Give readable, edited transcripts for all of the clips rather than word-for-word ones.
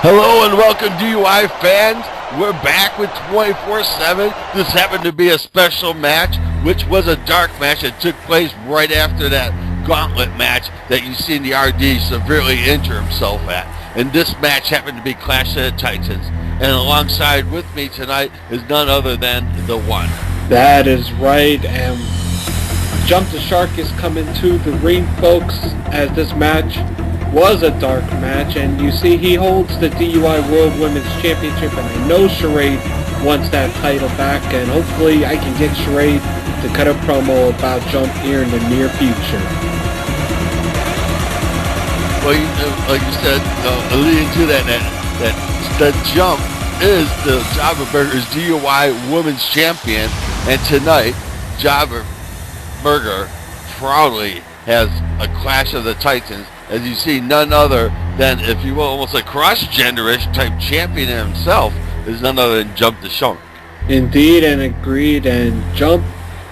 Hello and welcome DUI fans. We're back with 24/7. This happened to be a special match, which was a dark match that took place right after that gauntlet match that you seen the RD severely injure himself at. And this match happened to be Clash of the Titans. And alongside with me tonight is none other than the one. That is right, and Jump the Shark is coming to the ring, folks, as this match was a dark match, and you see he holds the DUI World Women's Championship, and I know Charade wants that title back, and hopefully I can get Charade to cut a promo about Jump here in the near future. Well, like you said, alluding to that the Jump is the Jobber Burger's DUI Women's Champion, and tonight, Jobber Burger proudly has a Clash of the Titans. As you see, none other than, if you will, almost a cross-genderish type champion himself is none other than Jump the Shark. Indeed, and agreed. And Jump,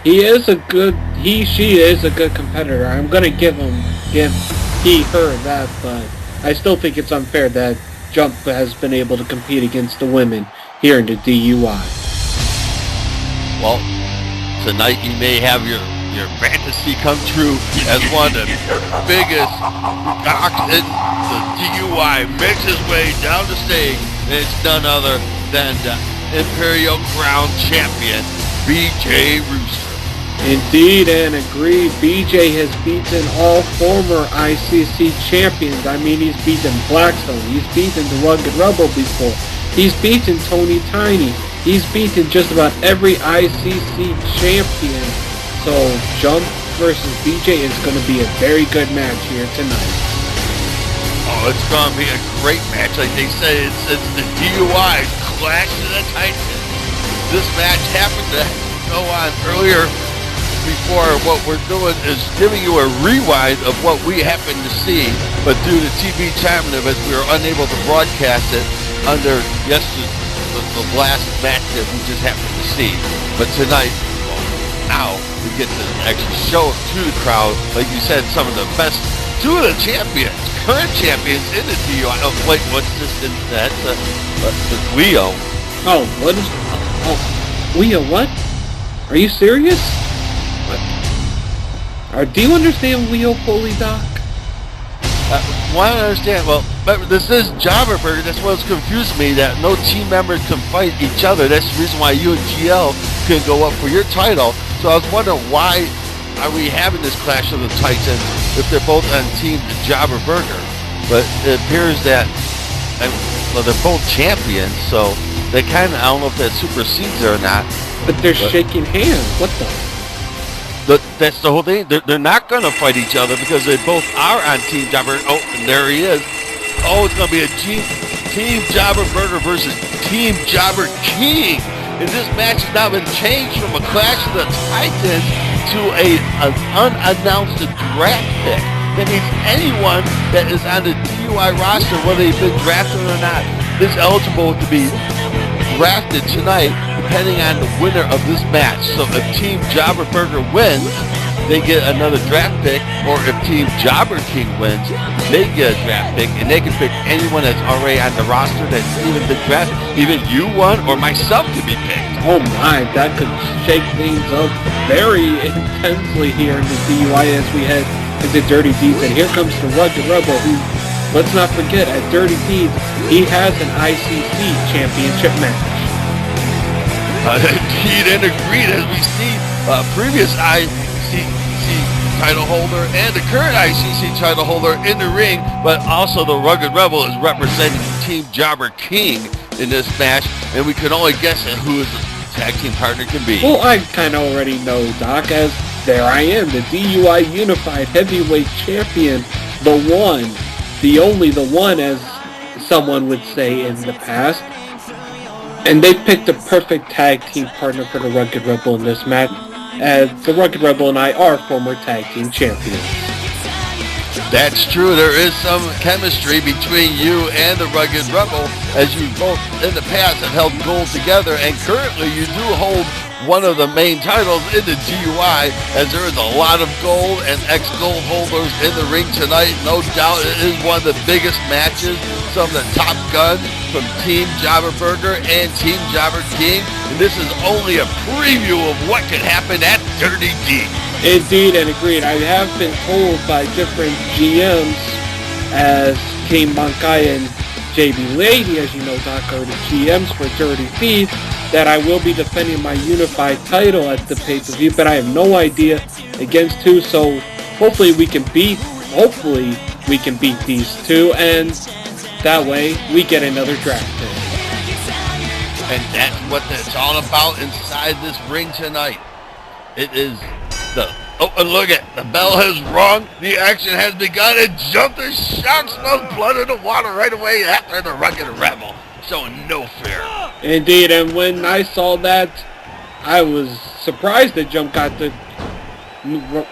she is a good competitor. I'm gonna give her that, but I still think it's unfair that Jump has been able to compete against the women here in the DUI. Well, tonight you may have your fantasy come true as one of the biggest rocks in the DUI makes his way down the stage, and it's none other than the Imperial Crown Champion, BJ Rooster. Indeed, and agreed. BJ has beaten all former ICC champions. I mean, he's beaten Blackstone, he's beaten the Rugged Rebel before, he's beaten Tony Tiny, he's beaten just about every ICC champion. So, Jump versus BJ is going to be a very good match here tonight. Oh, it's going to be a great match. Like they say, it's the DUI Clash of the Titans. This match happened to go on earlier before. What we're doing is giving you a rewind of what we happened to see, but due to TV time limits, we were unable to broadcast it under the last match that we just happened to see. But tonight, now we get to actually show it to the crowd. Like you said, some of the best, two of the champions, current champions in the DUI. Oh, wait, what's this? That's Leo. Oh, what is... Oh, Leo, what? Are you serious? What? Do you understand Leo fully, Doc? Why don't I understand? Well, but this is Jobber Burger. That's what's confused me, that no team members can fight each other. That's the reason why you and GL can go up for your title. So I was wondering, why are we having this Clash of the Titans if they're both on Team Jobber Burger? But it appears that, they're both champions, so they kind of, I don't know if that supersedes it or not. But they're shaking hands. What the? That's the whole thing. They're not going to fight each other because they both are on Team Jobber. Oh, and there he is. Oh, it's going to be a Team Jobber Burger versus Team Jobber King. And this match has now been changed from a Clash of the Titans to an unannounced draft pick. That means anyone that is on the DUI roster, whether they've been drafted or not, is eligible to be drafted tonight, depending on the winner of this match. So if Team Jobber Burger wins, they get another draft pick, or if Team Jobber King wins, they get a draft pick, and they can pick anyone that's already on the roster that's even been drafted. Even you one or myself could be picked. Oh my, that could shake things up very intensely here in the DUI as we head into Dirty Deeds. And here comes the Rugged Rebel, who, let's not forget, at Dirty Deeds, he has an ICC championship match. Indeed, and agreed, as we see previous ICC title holder and the current ICC title holder in the ring, but also the Rugged Rebel is representing Team Jobber King in this match, and we can only guess at who his tag team partner can be. Well, I kind of already know, Doc, as there I am, the DUI Unified Heavyweight Champion, the one, the only, the one, as someone would say in the past. And they picked a perfect tag team partner for the Rugged Rebel in this match, as the Rugged Rebel and I are former tag team champions. That's true. There is some chemistry between you and the Rugged Rebel, as you both in the past have held gold together, and currently you do hold one of the main titles in the DUI, as there is a lot of gold and ex-gold holders in the ring tonight. No doubt it is one of the biggest matches. Some of the top guns from Team Jobber Burger and Team Jobber King. And this is only a preview of what could happen at Dirty Deep. Indeed and agreed. I have been told by different GMs, as King Bankai and JB Lady, as you know, Doc, are the GMs for Dirty Feed, that I will be defending my unified title at the pay-per-view, but I have no idea against who, so hopefully we can beat these two, and that way we get another draft pick. And that's what it's all about inside this ring tonight. It is the... Oh, and look at the bell has rung. The action has begun. And Jump the Shark smells blood in the water right away after the Rugged Rebel, showing no fear. Indeed, and when I saw that, I was surprised that Jump got the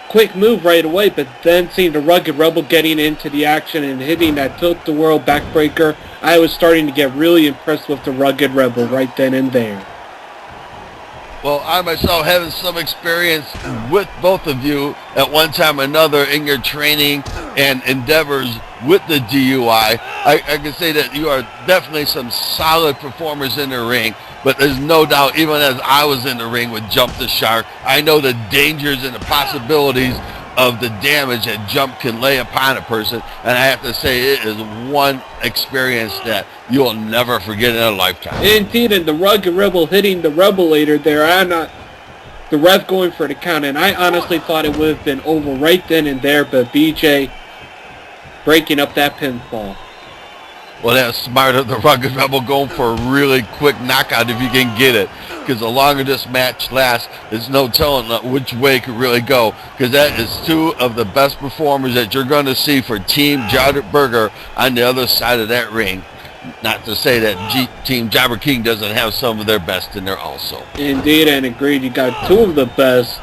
quick move right away, but then seeing the Rugged Rebel getting into the action and hitting that tilt-the-world backbreaker, I was starting to get really impressed with the Rugged Rebel right then and there. Well, I myself having some experience with both of you at one time or another in your training and endeavors with the DUI. I can say that you are definitely some solid performers in the ring, but there's no doubt, even as I was in the ring with Jump the Shark, I know the dangers and the possibilities of the damage that Jump can lay upon a person, and I have to say it is one experience that you'll never forget in a lifetime. Indeed, and the Rugged Rebel hitting the Rebelator there, the ref going for the count, and I honestly thought it would have been over right then and there, but BJ breaking up that pinfall. Well, that's smart of the Rugged Rebel going for a really quick knockout if you can get it. Because the longer this match lasts, there's no telling which way it could really go. Because that is two of the best performers that you're going to see for Team Jobber Burger on the other side of that ring. Not to say that Team Jobber King doesn't have some of their best in there also. Indeed, and agreed. You got two of the best,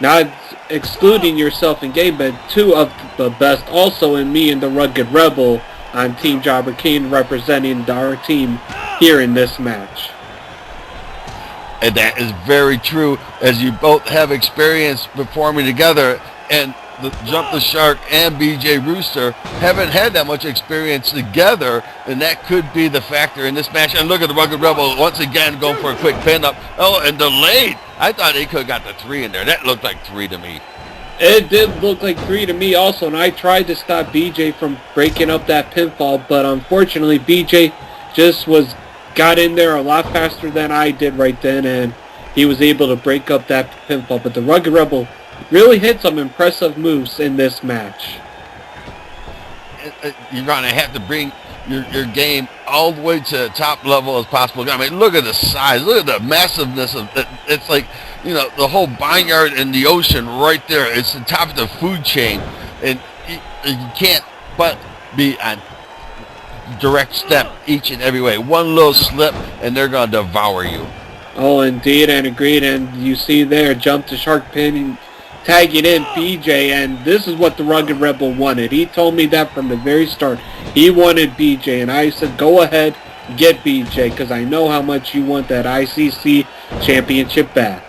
not excluding yourself in game, but two of the best also in me and the Rugged Rebel on Team Jobber King, representing our team here in this match. And that is very true, as you both have experience performing together, and the Jump the Shark and BJ Rooster haven't had that much experience together, and that could be the factor in this match. And look at the Rugged Rebel once again going for a quick pin up. Oh, and delayed. I thought he could have got the 3 in there. That looked like 3 to me. It did look like 3 to me also, and I tried to stop BJ from breaking up that pinfall, but unfortunately BJ just got in there a lot faster than I did right then, and he was able to break up that pinfall. But the Rugged Rebel really hit some impressive moves in this match. You're going to have to bring your game all the way to the top level as possible. I mean, look at the size. Look at the massiveness of it. It's like, you know, the whole barnyard in the ocean right there. It's the top of the food chain. And you can't but be on direct step each and every way. One little slip, and they're going to devour you. Oh, indeed, and agreed. And you see there, Jump the Shark pinning, tagging in BJ, and this is what the Rugged Rebel wanted. He told me that from the very start. He wanted BJ, and I said, go ahead, get BJ, because I know how much you want that ICC championship back.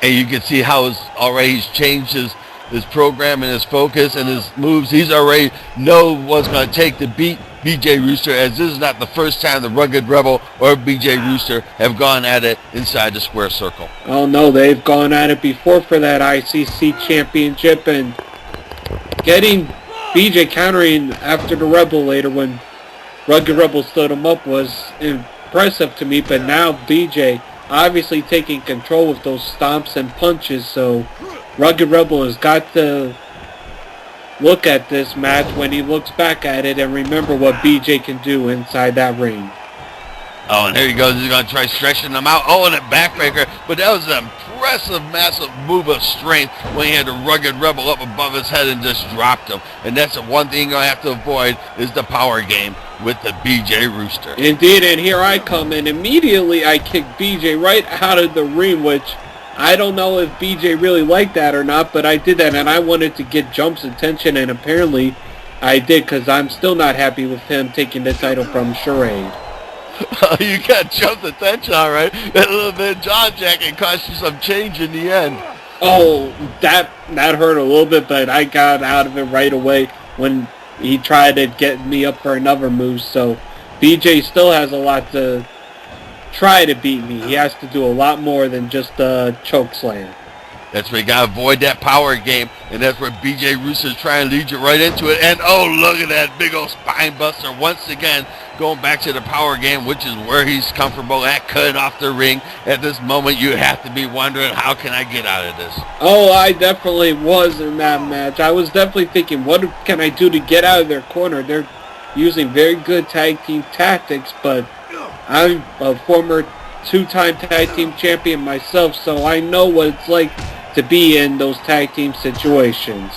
And you can see how he's changed his program and his focus and his moves. He's already know what's going to take to beat BJ Rooster, as this is not the first time the Rugged Rebel or BJ Rooster have gone at it inside the square circle. Oh no, they've gone at it before for that ICC championship, and getting BJ countering after the Rebel later when Rugged Rebel stood him up was impressive to me, but now BJ obviously taking control with those stomps and punches, so Rugged Rebel has got to look at this match when he looks back at it and remember what BJ can do inside that ring. Oh, and there he goes. He's going to try stretching them out. Oh, and a backbreaker. But that was an impressive, massive move of strength when he had the Rugged Rebel up above his head and just dropped him. And that's the one thing you're going to have to avoid is the power game with the BJ Rooster. Indeed, and here I come, and immediately I kick BJ right out of the ring, which I don't know if BJ really liked that or not, but I did that, and I wanted to get Jump's attention, and apparently I did, because I'm still not happy with him taking the title from Charade. You got jumped the tension, all right. That little bit of jaw jacking cost you some change in the end. Oh, that hurt a little bit, but I got out of it right away when he tried to get me up for another move. So BJ still has a lot to try to beat me. He has to do a lot more than just a choke slam. That's where you got to avoid that power game, and that's where BJ Rooster's trying to lead you right into it. And, oh, look at that big old spine buster once again, going back to the power game, which is where he's comfortable at, cutting off the ring. At this moment, you have to be wondering, how can I get out of this? Oh, I definitely was in that match. I was definitely thinking, what can I do to get out of their corner? They're using very good tag team tactics, but I'm a former two-time tag team champion myself, so I know what it's like to be in those tag team situations.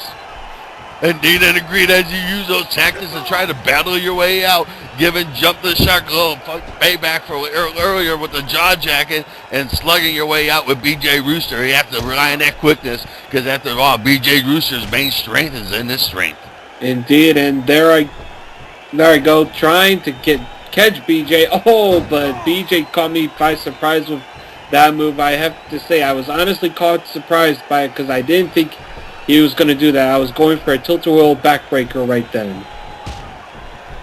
Indeed and agreed, as you use those tactics to try to battle your way out, giving Jump the Shark a little payback for earlier with the jaw jacking and slugging your way out with BJ Rooster. You have to rely on that quickness, because after all, BJ Rooster's main strength is in his strength. Indeed, and there I go, trying to catch BJ. Oh, but BJ caught me by surprise with that move. I have to say, I was honestly caught surprised by it, because I didn't think he was going to do that. I was going for a tilt-a-whirl backbreaker right then.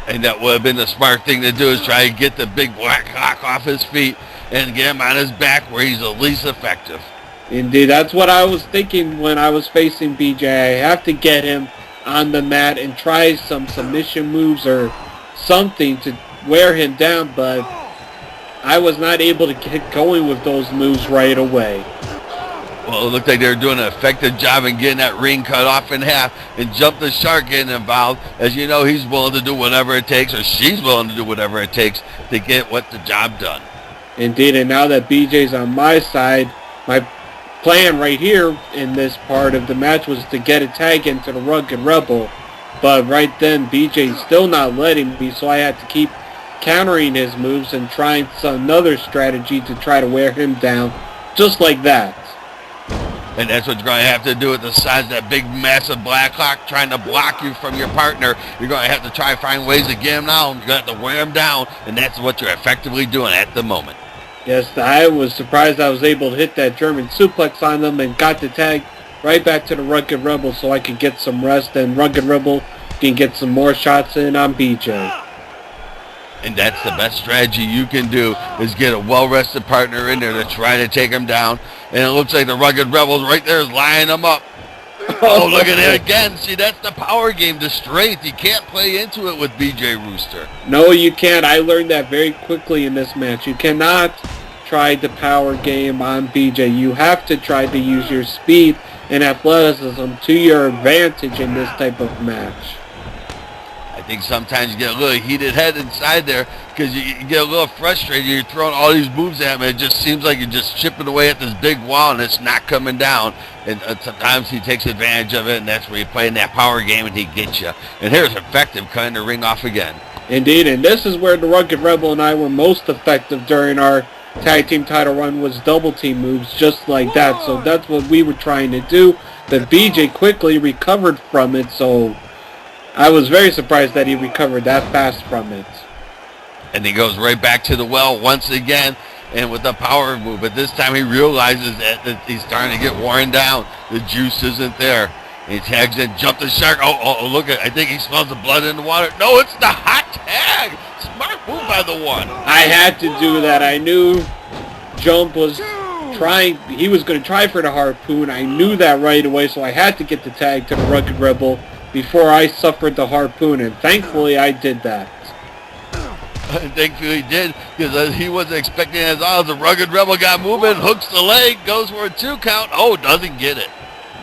And that would have been the smart thing to do, is try to get the big black hawk off his feet and get him on his back where he's the least effective. Indeed, that's what I was thinking when I was facing BJ. I have to get him on the mat and try some submission moves or something to wear him down, but I was not able to get going with those moves right away. Well, it looked like they were doing an effective job in getting that ring cut off in half, and Jump the Shark getting involved. As you know, he's willing to do whatever it takes, or she's willing to do whatever it takes to get the job done. Indeed, and now that BJ's on my side, my plan right here in this part of the match was to get a tag into the Rugged Rebel. But right then, BJ's still not letting me, so I had to keep countering his moves and trying another strategy to try to wear him down, just like that. And that's what you're going to have to do with the size of that big, massive Black Hawk trying to block you from your partner. You're going to have to try and find ways to get him down. You're going to have to wear him down, and that's what you're effectively doing at the moment. Yes, I was surprised I was able to hit that German suplex on them and got the tag right back to the Rugged Rebel so I could get some rest, and Rugged Rebel can get some more shots in on BJ. And that's the best strategy you can do, is get a well-rested partner in there to try to take him down. And it looks like the Rugged Rebels right there is lining him up. Oh, look at it again. See, that's the power game, the strength. You can't play into it with BJ Rooster. No, you can't. I learned that very quickly in this match. You cannot try the power game on BJ. You have to try to use your speed and athleticism to your advantage in this type of match. I think sometimes you get a little heated head inside there, because you get a little frustrated. You're throwing all these moves at him, and it just seems like you're just chipping away at this big wall, and it's not coming down. And sometimes he takes advantage of it, and that's where you're playing that power game, and he gets you. And here's effective, cutting the ring off again. Indeed, and this is where the Rugged Rebel and I were most effective during our tag team title run, was double team moves just like that. So that's what we were trying to do. But BJ quickly recovered from it, so I was very surprised that he recovered that fast from it. And he goes right back to the well once again, and with the power move. But this time he realizes that he's starting to get worn down. The juice isn't there. And he tags in, Jump the Shark. Oh, look at, I think he smells the blood in the water. No, it's the hot tag. Smart move by the one. I had to do that. I knew Jump was trying, he was going to try for the harpoon. I knew that right away, so I had to get the tag to the Rugged Rebel before I suffered the harpoon, and thankfully I did that. Thankfully he did, because he wasn't expecting it at all. The Rugged Rebel got moving, hooks the leg, goes for a 2 count. Oh, doesn't get it.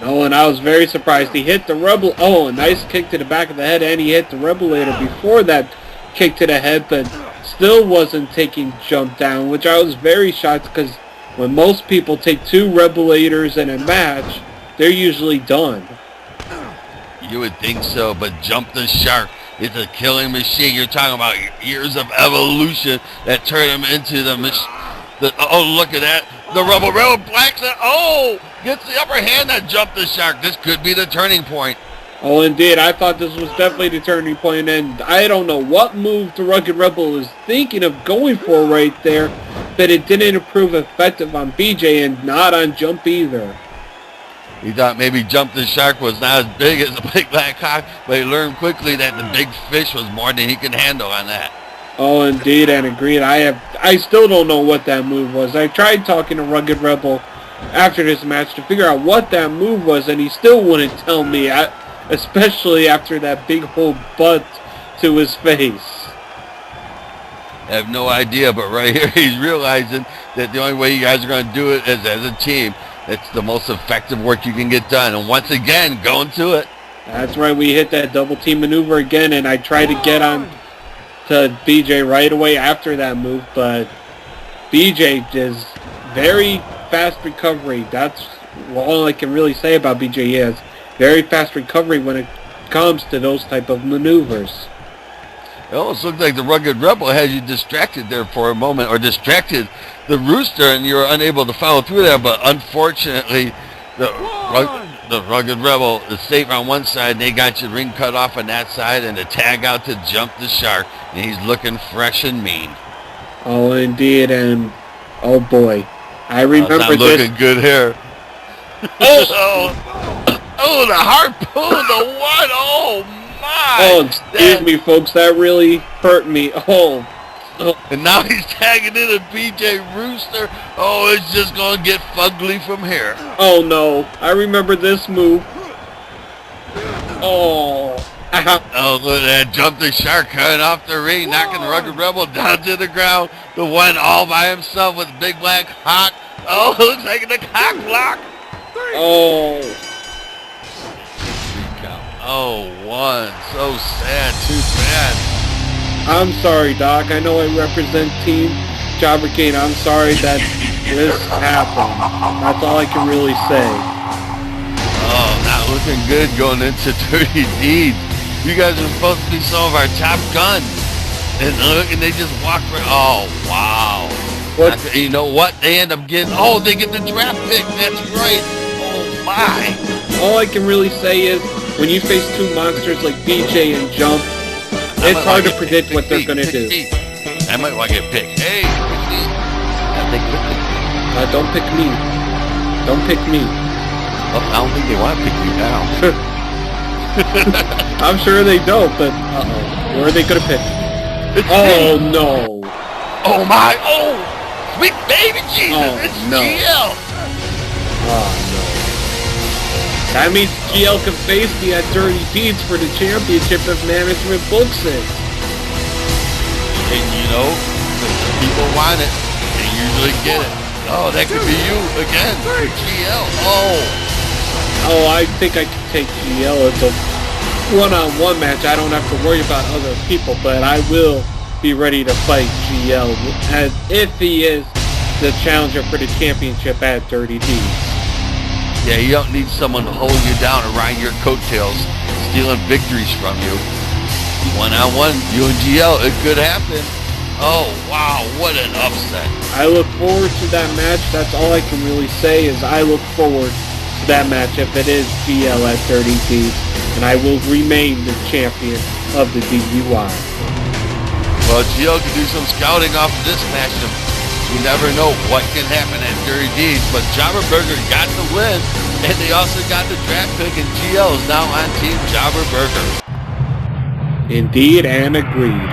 No, and I was very surprised. He hit the Rebel. Oh, a nice kick to the back of the head, and he hit the Rebelator before that kick to the head, but still wasn't taking Jump down, which I was very shocked, because when most people take 2 Rebelators in a match, they're usually done. You would think so, but Jump the Shark is a killing machine. You're talking about years of evolution that turned him into oh, look at that. The Rebel blacks it. Oh, gets the upper hand that Jump the Shark. This could be the turning point. Oh, indeed. I thought this was definitely the turning point, and I don't know what move the Rugged Rebel is thinking of going for right there, but it didn't prove effective on BJ and not on Jump either. He thought maybe Jump the Shark was not as big as the Big Black Hawk, but he learned quickly that the big fish was more than he could handle on that. Oh, indeed, and agreed. I still don't know what that move was. I tried talking to Rugged Rebel after this match to figure out what that move was, and he still wouldn't tell me, especially after that big old butt to his face. I have no idea, but right here he's realizing that the only way you guys are going to do it is as a team. It's the most effective work you can get done, and once again, going to it. That's right, we hit that double team maneuver again, and I tried to get on to BJ right away after that move, but BJ is very fast recovery. That's all I can really say about BJ. He has very fast recovery when it comes to those type of maneuvers. It almost looked like the Rugged Rebel had you distracted there for a moment, or distracted the Rooster, and you were unable to follow through there. But unfortunately, the Rugged Rebel is safe on one side, and they got your ring cut off on that side, and the tag out to Jump the Shark, and he's looking fresh and mean. Oh, indeed, and oh boy, I remember not this. Looking good here. Oh, the harpoon, the one. Oh my! Oh, excuse me, folks, that really hurt me. Oh. And now he's tagging in a BJ Rooster. Oh, it's just going to get fugly from here. Oh, no. I remember this move. Oh. Oh, look at that. Jump the Shark cutting off the ring, knocking the Rugged Rebel down to the ground. The one all by himself with Big Black Hawk. Oh, looks like the cock block. Oh. Oh, one. So sad. Too bad. I'm sorry, Doc. I know I represent Team Jobber Kane. I'm sorry that this happened. That's all I can really say. Oh, not looking good going into Dirty Deeds. You guys are supposed to be some of our top guns. And look, and they just walk right. Oh, wow. What? You know what? They end up getting. Oh, they get the draft pick. That's right. Oh, my. All I can really say is when you face two monsters like BJ and Jump, it's hard to predict what they're going to do. I might want to get picked. Hey, pick me. Don't pick me. Don't pick me. Oh, I don't think they want to pick you now. I'm sure they don't, but uh-oh. Where are they going to pick? Oh, no. Oh, my. Oh, sweet baby Jesus. Oh, it's no. GL. Oh, no. That means GL can face me at Dirty Deeds for the championship if management books it. And you know, if people want it, they usually get it. Oh, that could be you again for GL. Oh, I think I can take GL. It's a one-on-one match. I don't have to worry about other people, but I will be ready to fight GL as if he is the challenger for the championship at Dirty Deeds. Yeah, you don't need someone to hold you down or ride your coattails, stealing victories from you. One-on-one, you and GL, it could happen. Oh, wow, what an upset. I look forward to that match. That's all I can really say is I look forward to that match if it is GL at 30D, and I will remain the champion of the DUI. Well, GL can do some scouting off of this match. You never know what can happen at Dirty Deeds, but Jobber Burger got the win, and they also got the draft pick, and GL is now on Team Jobber Burger. Indeed, and agreed.